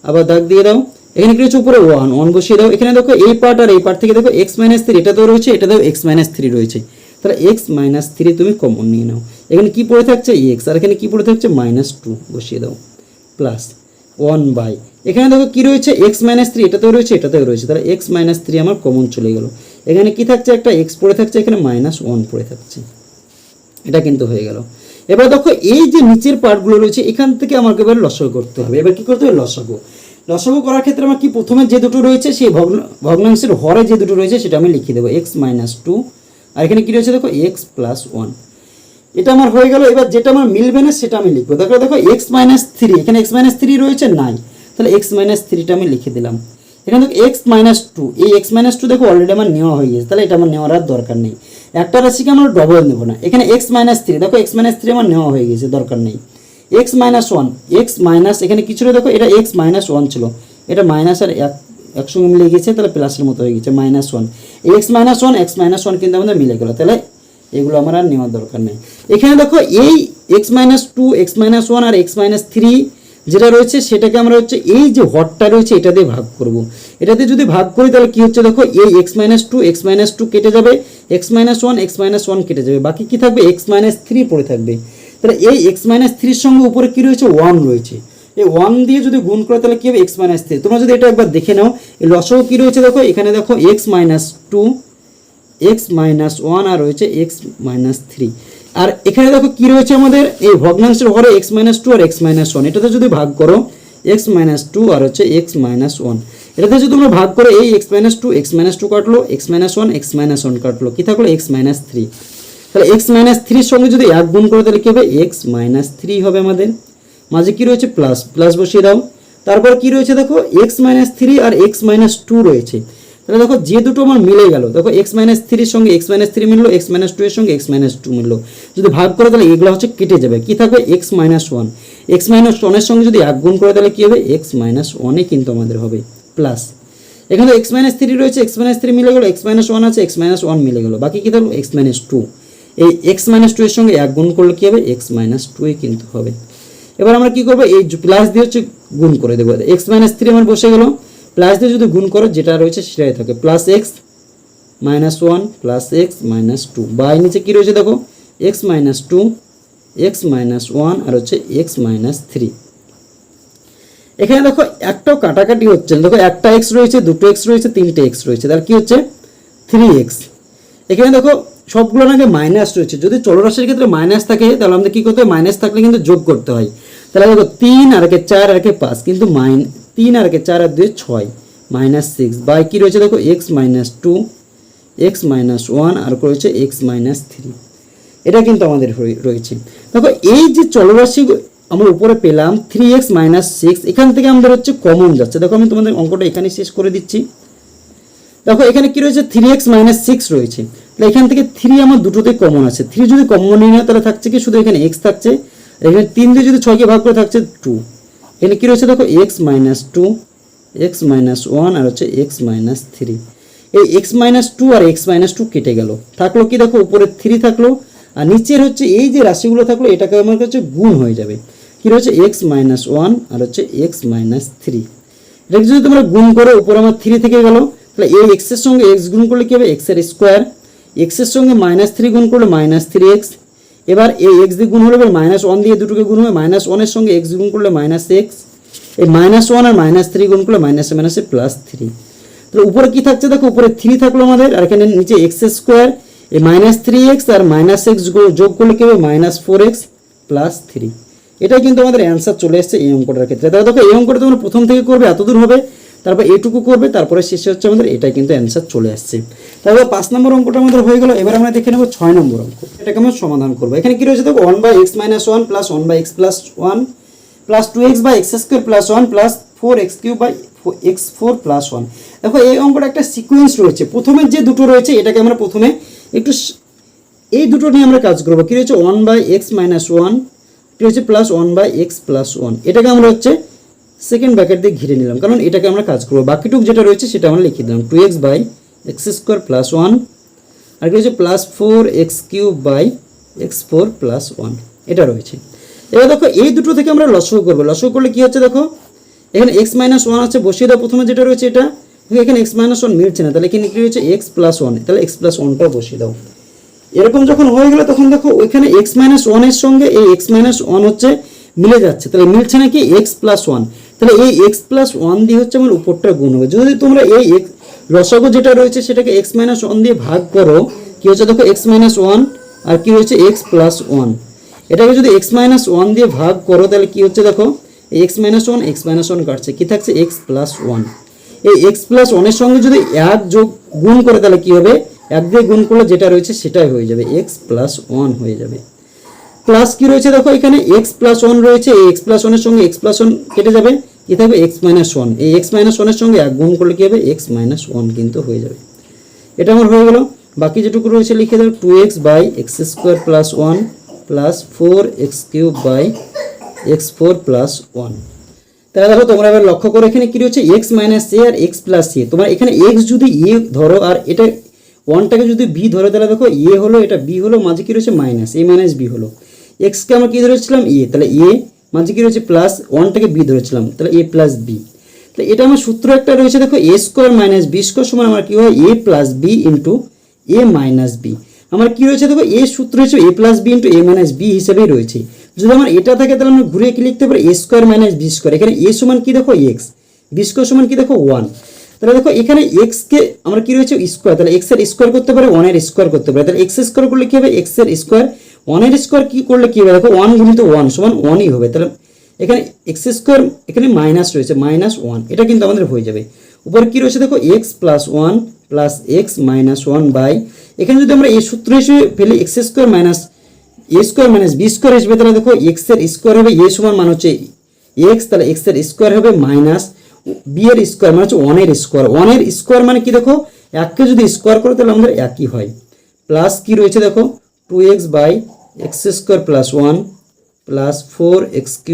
Speaker 1: আবার দাগ দিয়ে দাও, এখানে কি রয়েছে উপরে 1 বসিয়ে দাও। এখানে দেখো এই পার্ট আর এই পার্ট থেকে দেখো x - 3 এটাতেও রয়েছে, এটাতেও x - 3 রয়েছে, তাহলে x - 3 তুমি কমন নিয়ে নাও। এখানে কি পড়ে থাকছে x, আর এখানে কি পড়ে থাকছে -2 বসিয়ে দাও, প্লাস 1 এখানে দেখো কি রয়েছে x - 3 এটাতেও রয়েছে, এটাতেও রয়েছে, তাহলে x - 3 আমার কমন চলে গেল। এখানে কি থাকছে একটা x পড়ে থাকছে, এখানে -1 পড়ে থাকছে, এটা কিন্তু হয়ে গেল। এবার দেখো এই যে নিচের পার্টগুলো রয়েছে এখান থেকে আমাকে এবার লসাগু করতে হবে। এবার কি করতে হবে লসাগু করার ক্ষেত্রে আমার কি প্রথমে যে দুটো রয়েছে সেই ভগ্নাংশের হরে যে দুটো রয়েছে সেটা আমি লিখে দেবো x - 2, আর এখানে কি রয়েছে দেখো x + 1, এটা আমার হয়ে গেল। এবার যেটা আমার মিলবে না সেটা আমি লিখবো। দেখো x - 3, এখানে x - 3 রয়েছে নাই, তাহলে x - 3টা আমি লিখে দিলাম। এখানে দেখো x - 2, এই x - 2 দেখো অলরেডি আমার নেওয়া হয়ে গেছে, তাহলে এটা আমার নেওয়ার আর দরকার নেই, একটা রাশিকে আমরা ডবল নেব না। এখানে x - 3 দেখো x - 3 আমার নেওয়া হয়ে গেছে, দরকার নেই। x - 1, এখানে কি ছিল দেখো, এটা x - 1 ছিল, এটা মাইনাস আর একসঙ্গে মিলে গেছে, তাহলে প্লাসের মতো হয়ে গেছে -1, এই x - 1 x - 1 কিন্তু আমাদের মিলে গেল, তাহলে এগুলো আমার আর নেওয়ার দরকার নেই। এখানে দেখো এই x - 2 x - 1 আর x - 3 যেটা রয়েছে সেটাকে আমরা হচ্ছে এই যে হরটা রয়েছে এটা দিয়ে ভাগ করব। এটাতে যদি ভাগ করি তাহলে কি হচ্ছে দেখো, এই x - 2 কেটে যাবে, x - 1 x - 1 কেটে যাবে, বাকি কি থাকবে x - 3 পড়ে থাকবে। তাহলে এই x - 3 সঙ্গে উপরে কি রয়েছে 1 রয়েছে, এই 1 দিয়ে যদি গুণ করে তাহলে কি হবে x - 3। তোমরা যদি এটা একবার দেখে নাও এই লসাগু কি রয়েছে দেখো, এখানে দেখো x - 2 x - 1 আর রয়েছে x - 3, আর এখানে দেখো কি রয়েছে আমাদের এই ভগ্নাংশের হরে x - 2 আর x - 1, এটাতে যদি ভাগ করো x - 2 আর হচ্ছে x - 1, এটাতে যদি তোমরা ভাগ করো এই x - 2 x - 2 কাটলো, x - 1 x - 1 কাটলো, কি থাকলো x - 3। তাহলে x - 3 সঙ্গে যদি 1 গুণ করো তাহলে কি হবে x - 3 হবে, আমাদের মাঝে কি রয়েছে প্লাস বসিয়ে দাও। তারপর কি রয়েছে দেখো x - 3 আর x - 2 রয়েছে, তাহলে দেখো যে দুটো আমার মিলে গেল, দেখো x - 3 এর সঙ্গে x - 3 মিললো, x - 2 এর সঙ্গে x - 2 মিললো, যদি ভাগ করো তাহলে এগুলো হচ্ছে কেটে যাবে, কি থাকবে x - 1, x - 1 এর সঙ্গে যদি 1 গুণ করে তাহলে কি হবে x - 1 কিন্তু আমাদের হবে, প্লাস এখানে x - 3 রয়েছে, x - 3 মিলে গেল, x - 1 আছে, x - 1 মিলে গেল, বাকি কি থাকলো x - 2, এই x - 2 এর সঙ্গে 1 গুণ করলে কি হবে x - 2 কিন্তু হবে। এবার আমরা কি করবো, এই প্লাস দিয়ে হচ্ছে গুণ করে দেবো, x - 3 আমার বসে গেল, প্লাস দিয়ে যদি গুণ করো যেটা রয়েছে সেটাই থাকে, plus x -1 plus x minus 2 by নিচে কী রয়েছে দেখো এক্স মাইনাস 2 এক্স মাইনাস 1 আর হচ্ছে এক্স মাইনাস 3। এখানে দেখো একটাও কাটাকাটি হচ্ছে না, দেখো একটা এক্স রয়েছে, দুটো এক্স রয়েছে, তিনটে এক্স রয়েছে, তাহলে কী হচ্ছে 3x। এখানে দেখো সবগুলোর আগে মাইনাস রয়েছে, যদি চলরাশির ক্ষেত্রে মাইনাস থাকে তাহলে আমাদের কী করতে হয়, মাইনাস থাকলে কিন্তু যোগ করতে হয়। তাহলে দেখো 3 আর একে 4 আর একে 5, কিন্তু 3 আর একে 4 আর 2 6 -6 বাই কী রয়েছে দেখো এক্স মাইনাস 2 এক্স মাইনাস 1 আর রয়েছে এক্স মাইনাস 3। এটা কিন্তু আমাদের রয়েছে। দেখো এই যে চলরাশি আমরা উপরে পেলাম 3x - 6, এখান থেকে আমাদের হচ্ছে কমন যাচ্ছে। দেখো আমি তোমাদের অঙ্কটা এখানে শেষ করে দিচ্ছি। দেখো এখানে কি রয়েছে 3x - 6 রয়েছে, তাহলে এখান থেকে 3 আমার দুটোতে কমন আছে। 3 যদি কমন নিই না তাহলে থাকছে কি শুধু এখানে x থাকছে, এখানে 3 দিয়ে যদি 6কে ভাগ করে থাকছে 2। এখানে কি রয়েছে দেখো x - 2 x - 1 আর হচ্ছে x - 3। এই x - 2 আর x - 2 কেটে গেল, থাকলো কি দেখো উপরে 3 থাকলো, আর নিচের হচ্ছে এই যে রাশিগুলো থাকলো এটাকে আমার কাছে গুণ হয়ে যাবে। কি রয়েছে x - 1 আর হচ্ছে x - 3। এটাকে যদি তোমরা গুণ করো উপরে আমার 3 থেকে গেল, তাহলে এই x এর সঙ্গে x গুণ করলে কি হবে x এর স্কোয়ার, x এর সঙ্গে -3 গুণ করলে -3x। এবার এই x দিয়ে গুণ হলে -1 দিয়ে দুটোকে গুণ হবে, -1 এর সঙ্গে x গুণ করলে -x, এই -1 আর -3 গুণ করলে -3। তাহলে উপরে কি থাকছে দেখো উপরে 3 থাকলো আমাদের, আর এখানে নিচে x স্কোয়ার, এই -3x আর -x যোগ করলে কি হবে -4x + 3। এটাই কিন্তু আমাদের অ্যান্সার চলে এসেছে এই অঙ্কটার ক্ষেত্রে। তাহলে দেখো এই অঙ্কটা তোমরা প্রথম থেকে করবে এতদূর হবে, তারপর এটুকু করবে, তারপরে শেষে হচ্ছে আমাদের এটাই কিন্তু অ্যান্সার চলে আসছে। তারপর 5 নম্বর অঙ্কটা আমাদের হয়ে গেল। এবার আমরা দেখে নেব 6 নম্বর অঙ্ক, এটাকে আমরা সমাধান করবো। এখানে কি রয়েছে দেখো 1/x - 1 + 1/x + 1 + 2x/x² + 1 + 4x³ x4 + 1। দেখো এই অঙ্কটা একটা সিকোয়েন্স রয়েছে, প্রথমে যে দুটো রয়েছে এটাকে আমরা প্রথমে একটু এই দুটো নিয়ে আমরা কাজ করবো। কি রয়েছে 1/x - 1, কি রয়েছে +1/x + 1, এটাকে আমরা হচ্ছে সেকেন্ড ব্র্যাকেট দিয়ে ঘিরে নিলাম, কারণ এটাকে আমরা কাজ করবো। বাকিটুক যেটা রয়েছে সেটা আমরা লিখে দিলাম 2x/x² + 1 আর কি রয়েছে +4x³ x4 + 1, এটা রয়েছে। এবার দেখো এই দুটো থেকে আমরা লসগু করবো। লসগু করলে কি হচ্ছে দেখো এখানে x - 1 আছে, বসিয়ে দাও প্রথমে যেটা রয়েছে এটা, এখানে x - 1 মিলছে না, তাহলে এখানে কি রয়েছে x + 1, তাহলে x + 1টাও বসিয়ে দাও। এরকম যখন হয়ে গেল তখন দেখো ওইখানে x - 1 এর সঙ্গে এই x - 1 হচ্ছে মিলে যাচ্ছে, তাহলে মিলছে নাকি x + 1, তাহলে এই x + 1 দিয়ে হচ্ছে আমার উপরটা গুণ হবে। যদি তোমরা এই লসাগু যেটা রয়েছে সেটাকে x - 1 দিয়ে ভাগ করো, কি হচ্ছে দেখো x - 1 আর কি হচ্ছে x + 1, এটাকে যদি x - 1 দিয়ে ভাগ করো তাহলে কি হচ্ছে দেখো এই x - 1 x - 1 কাটছে, কি থাকছে x + 1। এই x + 1 এর সঙ্গে যদি 1 যোগ গুণ করে তাহলে কি হবে 1 দিয়ে গুণ করলে যেটা রয়েছে সেটাই হয়ে যাবে, x + 1 হয়ে যাবে। প্লাস কি রয়েছে দেখো এখানে x + 1 রয়েছে, এই x + 1 এর সঙ্গে x + 1 কেটে যাবে, কি থাকবে x - 1, এই x - 1 এর সঙ্গে 1 গুণ করলে কি হবে x - 1 কিন্তু হয়ে যাবে। এটা আমার হয়ে গেল। বাকি যেটুকু রয়েছে লিখে দাও 2x/x² + 1 + 4x³ x4 + 1। তাহলে দেখো তোমরা এবার লক্ষ্য করো এখানে কি রয়েছে x - a R x + a। তোমরা এখানে x যদি a ধরো আর এটা 1টাকে যদি b ধরো তাহলে দেখো a হলো, এটা b হলো, মাঝে কি রয়েছে মাইনাস, a - b হলো। x কে আমরা কি ধরেছিলাম a, তাহলে a মাঝে কি রয়েছে প্লাস, 1টাকে b ধরেছিলাম, তাহলে a + b। তাহলে এটা আমার সূত্র একটা রয়েছে দেখো a² - b² সমান আমার কি হয় a + b * a - b। আমার কি রয়েছে দেখো a সূত্র হচ্ছে a + b * a - b হিসেবেই রয়েছে। যদি আমার এটা থাকে তাহলে আমরা ঘুরে কি লিখতে পারি a² - b²। এখানে a সমান কি দেখো x, b² সমান কি দেখো 1। তাহলে দেখো এখানে x কে আমরা কি রয়েছে স্কোয়ার, তাহলে x এর স্কোয়ার করতে পারে 1 এর স্কোয়ার করতে পারে, তাহলে x স্কোয়ার করলে কি হবে x এর স্কোয়ার, 1 এর স্কোয়ার কি করলে কি হবে দেখো 1 × 1 সমান 1ই হবে। তাহলে এখানে x² এখানে মাইনাস রয়েছে -1, এটা কিন্তু আমাদের হয়ে যাবে। উপরে কি রয়েছে দেখো x + 1 + x - 1 বাই, এখানে যদি আমরা এই সূত্র হিসেবে ফেলি x² - a² - b² হিসেবে, তাহলে দেখো x এর স্কোয়ার হবে a সমান মান হচ্ছে x, তাহলে x এর স্কোয়ার হবে মাইনাস b এর স্কোয়ার মানে হচ্ছে 1 এর স্কোয়ার, 1 এর স্কোয়ার মানে কি দেখো 1কে যদি স্কোয়ার করো তাহলে আমাদের একই হয়। প্লাস কি রয়েছে দেখো 2x/x² + 1 + 4x³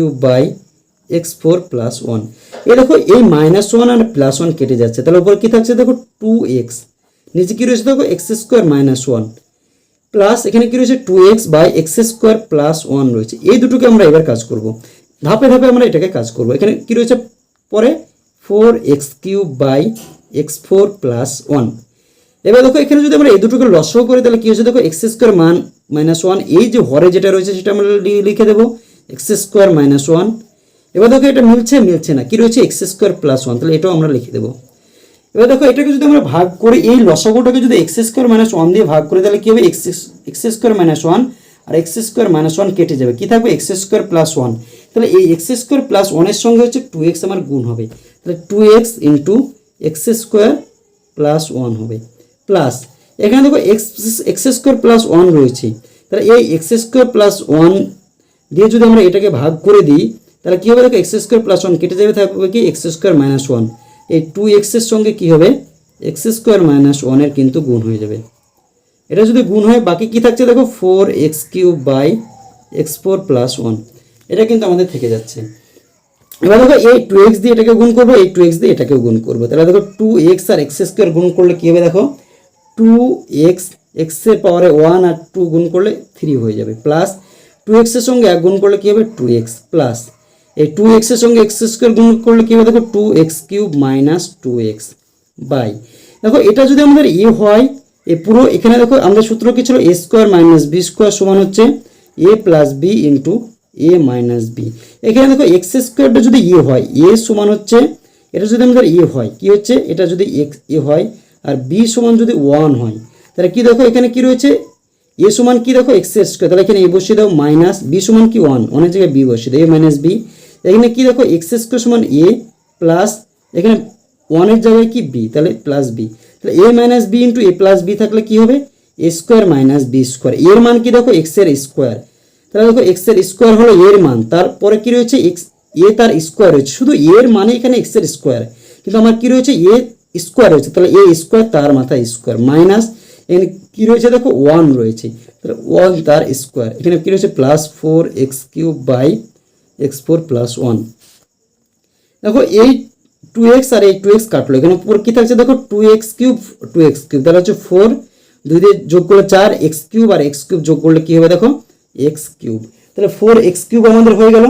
Speaker 1: x4 + 1। এই দেখো এই -1 আর +1 কেটে যাচ্ছে, তাহলে উপর কি থাকছে দেখো 2x, নিচে কি রয়েছে দেখো x² - 1 প্লাস এখানে কি রয়েছে 2x/x² + 1 রয়েছে। এই দুটোকে আমরা এবার কাজ করব, ধাপে ধাপে আমরা এটাকে কাজ করব। এখানে কি রয়েছে পরে 4x³ x4 + 1, এবার দেখো এখানে যদি আমরা এই দুটোকে লসাগু করি তাহলে কি হচ্ছে দেখো এক্স স্কোয়ার মাইনাস ওয়ান, এই যে হরে যেটা রয়েছে সেটা আমরা লিখে দেবো এক্স স্কোয়ার মাইনাস ওয়ান। এবার দেখো এটা মিলছে না, কি রয়েছে এক্স স্কোয়ার প্লাস ওয়ান, তাহলে এটাও আমরা লিখে দেবো। এবার দেখো এটাকে যদি আমরা ভাগ করি, এই লসাগুটাকে যদি এক্স স্কোয়ার মাইনাস ওয়ান দিয়ে ভাগ করি তাহলে কি হবে এক্স স্কোয়ার মাইনাস ওয়ান আর এক্স স্কোয়ার মাইনাস ওয়ান কেটে যাবে, কি থাকবে এক্স স্কোয়ার প্লাস ওয়ান। তাহলে এই এক্স স্কোয়ার প্লাস ওয়ানের সঙ্গে হচ্ছে টু এক্স আমার গুণ হবে, তাহলে two x into x square plus one হবে। প্লাস এখানে দেখো এক্স স্কোয়ার প্লাস ওয়ান রয়েছে, তাহলে এই এক্স স্কোয়ার প্লাস ওয়ান দিয়ে যদি আমরা এটাকে ভাগ করে দিই তাহলে কী হবে দেখো এক্স স্কোয়ার প্লাস ওয়ান কেটে যাবে, থাকবে কি এক্স স্কোয়ার মাইনাস ওয়ান। এই টু এক্সের সঙ্গে কী হবে এক্স স্কোয়ার মাইনাস ওয়ানের কিন্তু গুণ হয়ে যাবে। এটা যদি গুণ হয় বাকি কী থাকছে দেখো four x cube by x four plus one, এটা কিন্তু আমাদের থেকে যাচ্ছে। এবার দেখো এই টু এক্স দিয়ে এটাকে গুণ করবো, এই টু এক্স দিয়ে এটাকেও গুণ করবো, তাহলে দেখো টু এক্স আর এক্স স্কোয়ার গুণ করলে কী হবে দেখো টু এক্স, এক্সের পাওয়ারে ওয়ান আর টু গুণ করলে থ্রি হয়ে যাবে, প্লাস টু এক্সের সঙ্গে এক গুণ করলে কী হবে টু এক্স, প্লাস এই টু এক্সের সঙ্গে এক্স স্কোয়ার গুণ করলে কী হবে দেখো two x cube minus two x by, দেখো এটা যদি আমাদের হয় এ পুরো এখানে দেখো আমাদের সূত্র কী ছিল এ স্কোয়ার মাইনাস বি স্কোয়ার সমান হচ্ছে এ প্লাস বি ইন্টু এ মাইনাস বি। এখানে দেখো এক্স স্কোয়ারটা যদি হয় এ সমান হচ্ছে এটা যদি আমাদের হয় কি হচ্ছে এটা যদি হয় আর বি সমান যদি ওয়ান হয় তাহলে কি দেখো এখানে কি রয়েছে এ সমান কি দেখো এক্স স্কোয়ার, তাহলে এখানে এ বসিয়ে দাও মাইনাস বি সমান কি ওয়ান, অনেক জায়গায় বি বসিয়ে দাও এ মাইনাস বি। এখানে কি দেখো এক্স স্কোয়ার সমান এ প্লাস এখানে ওয়ানের জায়গায় কি বি, তাহলে প্লাস বি, তাহলে এ মাইনাস বি ইন্টু এ প্লাস বি থাকলে কি হবে এ স্কোয়ার মাইনাস বি স্কোয়ার, এর মান কি দেখো এক্স এর স্কোয়ার, তাহলে দেখো এক্স এর স্কোয়ার হলো এর মান, তারপরে কি রয়েছে এক্স এ তার স্কোয়ার রয়েছে, শুধু এর মানে এখানে এক্স এর স্কোয়ার, কিন্তু আমার কি রয়েছে এ স্কোয়ার রয়েছে, তাহলে এ স্কোয়ার তার মাথায় স্কোয়ার মাইনাস এখানে কি রয়েছে দেখো ওয়ান রয়েছে, তাহলে ওয়ান তার স্কোয়ার, এখানে কি রয়েছে plus four x cube by x four plus one. দেখো এই টু এক্স আর এই টু এক্স কাটলো, এখানে উপর কি থাকছে দেখো টু এক্স কিউব, তাহলে হচ্ছে ফোর, দুই দিয়ে যোগ করলে চার এক্স কিউব আর এক্স কিউব যোগ করলে কি হবে দেখো এক্স কিউব, তাহলে ফোর এক্স কিউব আমাদের হয়ে গেল।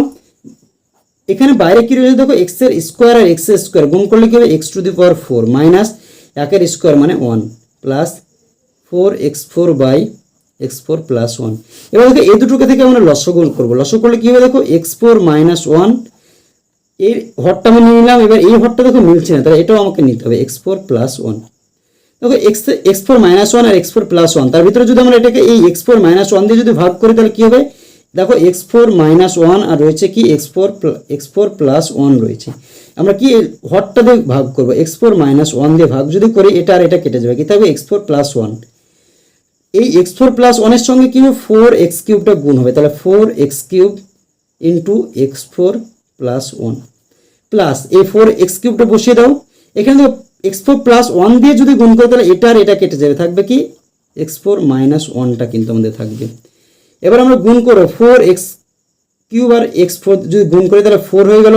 Speaker 1: এখানে বাইরে কি রয়েছে দেখো এক্স এর স্কোয়ার আর এক্স এর স্কোয়ার গুণ করলে কি হবে x to the power four minus একের স্কোয়ার মানে one plus four x four by x four plus one. এবার দেখো এই দুটোকে থেকে আমরা লসাগু করবো, লসাগু করলে কি হবে দেখো এক্স ফোর মাইনাস ওয়ান, এই হরটা আমি নিয়ে নিলাম, এবার এই হরটা দেখো মিলছে না তাহলে এটাও আমাকে নিতে হবে এক্স ফোর প্লাস ওয়ান। দেখো এক্স ফোর মাইনাস ওয়ান আর এক্স ফোর প্লাস ওয়ান, তার ভিতরে যদি আমরা এটাকে এই এক্স ফোর মাইনাস ওয়ান দিয়ে যদি ভাগ করি তাহলে কি হবে দেখো এক্স ফোর মাইনাস ওয়ান আর রয়েছে কি এক্স ফোর প্লাস ওয়ান রয়েছে, আমরা কি হরটা দিয়ে ভাগ করবো এক্স ফোর মাইনাস ওয়ান দিয়ে ভাগ যদি করি এটা আর এটা কেটে যাবে, কি থাকবে এক্স ফোর প্লাস ওয়ান, এই এক্স ফোর প্লাস ওয়ানের সঙ্গে কি হবে ফোর এক্স কিউবটা গুণ হবে, তাহলে four x cube into x four plus one plus এই ফোর এক্স কিউবটা বসিয়ে দাও, এখানে দেখো এক্স ফোর প্লাস ওয়ান দিয়ে যদি গুণ করে তাহলে এটা আর এটা কেটে যাবে, থাকবে কি এক্স ফোর মাইনাস ওয়ানটা কিন্তু আমাদের থাকবে। এবার আমরা গুণ করো ফোর এক্স কিউব আর এক্স ফোর যদি গুণ করি তাহলে ফোর হয়ে গেল,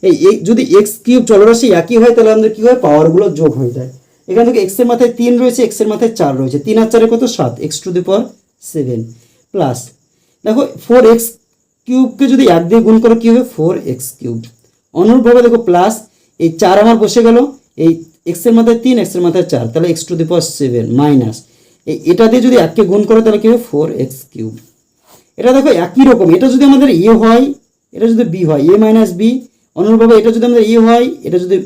Speaker 1: এই যদি এক্স কিউব চলরাশি একই হয় তাহলে আমাদের কী হয় পাওয়ারগুলো যোগ হয়ে যায়, এখান থেকে এক্স এর মাথায় তিন রয়েছে এক্স এর মাথায় চার রয়েছে, তিন আর চারে কত সাত x to the power seven plus দেখো ফোর এক্স কিউবকে যদি এক দিয়ে গুণ করো কী হবে ফোর এক্স কিউব, অনুরূপভাবে দেখো প্লাস এই চার আমার বসে গেল এই এক্স এর মাথায় তিন এক্স এর মাথায় চার তাহলে x to the power seven minus এটা দিয়ে যদি এককে গুণ করো তাহলে কী হবে ফোর এক্স কিউব। এটা দেখো একই রকম, এটা যদি আমাদের এ হয় এটা যদি বি হয় এ মাইনাস বি, অনুরূপভাবে এটা যদি আমাদের এ হয় এটা যদি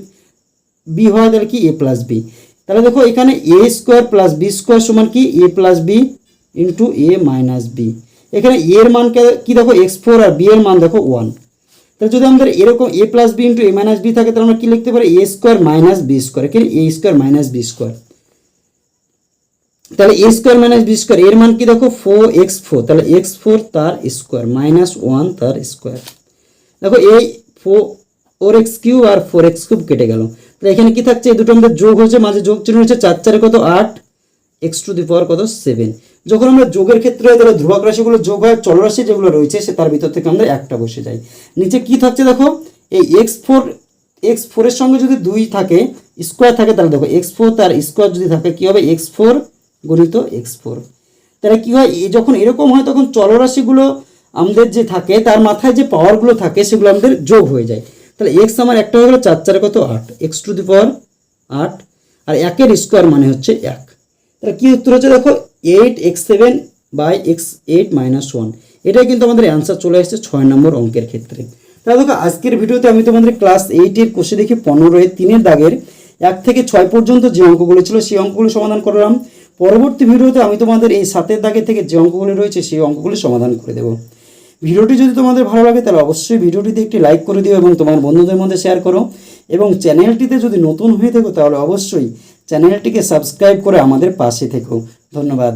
Speaker 1: বি হয় তাহলে কি এ প্লাস বি, তাহলে দেখো এখানে এ স্কোয়ার প্লাস বি স্কোয়ার সমান কি এ প্লাস বি ইন্টু এ মাইনাস বি, এখানে এর মান কি দেখো এক্স ফোর আর বি এর মান দেখো ওয়ান, তাহলে যদি আমাদের এরকম এ প্লাস বি ইন্টু এ মাইনাস বি থাকে তাহলে আমরা কি লিখতে পারি এ স্কোয়ার মাইনাস বি স্কোয়ার, এখানে এ স্কোয়ার মাইনাস বি স্কোয়ার, তাহলে এ স্কোয়ার মাইনাস বি স্কোয়ার এর মান কি দেখো ফোর এক্স ফোর, তাহলে এক্স ফোর তার স্কোয়ার মাইনাস ওয়ান তার স্কোয়ার, দেখো এই ফোর এক্স কিউব আর ফোর এক্স কিউব কেটে গেল, তাহলে এখানে কি থাকছে এই দুটো আমাদের যোগ হয়েছে মাঝে যোগ চিহ্ন হয়েছে চার চারে কত আট এক্স টু দি পাওয়ার কত সেভেন, যখন আমরা যোগের ক্ষেত্রে হয় তাহলে ধ্রুবক রাশিগুলো যোগ হয় চলরাশি যেগুলো রয়েছে সে তার ভিতর থেকে আমরা একটা বসে যাই, নিচে কি থাকছে দেখো এই এক্স ফোরের সঙ্গে যদি দুই থাকে স্কোয়ার থাকে তাহলে দেখো এক্স ফোর তার স্কোয়ার যদি থাকে কি হবে এক্স ফোর গুণিত এক্স ফোর, তাহলে কি হয় যখন এরকম হয় তখন চলরাশিগুলো আমাদের যে থাকে তার মাথায় যে পাওয়ারগুলো থাকে সেগুলো আমাদের যোগ হয়ে যায়, তাহলে এক্স আমার একটা হয়ে গেলো চার চারে কত আট এক্স টু দি পাওয়ার আট আর একের স্কোয়ার মানে হচ্ছে এক, তাহলে কি উত্তর হচ্ছে দেখো 8x7/x8-1, এটাই কিন্তু আমাদের অ্যান্সার চলে আসছে 6 নম্বর অঙ্কের ক্ষেত্রে। তাহলে দেখো আজকের ভিডিওতে আমি তোমাদের ক্লাস 8-এর কোষে দেখি 15-এর 3-এর দাগের 1 থেকে 6 পর্যন্ত যে অঙ্কগুলো ছিল সেই অঙ্কগুলো সমাধান করলাম। পরবর্তী ভিডিওতে আমি তোমাদের এই 7-এর দাগের থেকে যে অঙ্কগুলো রয়েছে সেই অঙ্কগুলো সমাধান করে দেবো। ভিডিওটি যদি তোমাদের ভালো লাগে তাহলে অবশ্যই ভিডিওটিতে একটি লাইক করে দিও এবং তোমার বন্ধুদের মধ্যে শেয়ার করো, এবং চ্যানেলটিতে যদি নতুন হয়ে থাকো তাহলে অবশ্যই চ্যানেলটিকে সাবস্ক্রাইব করে আমাদের পাশে থেকো। ধন্যবাদ।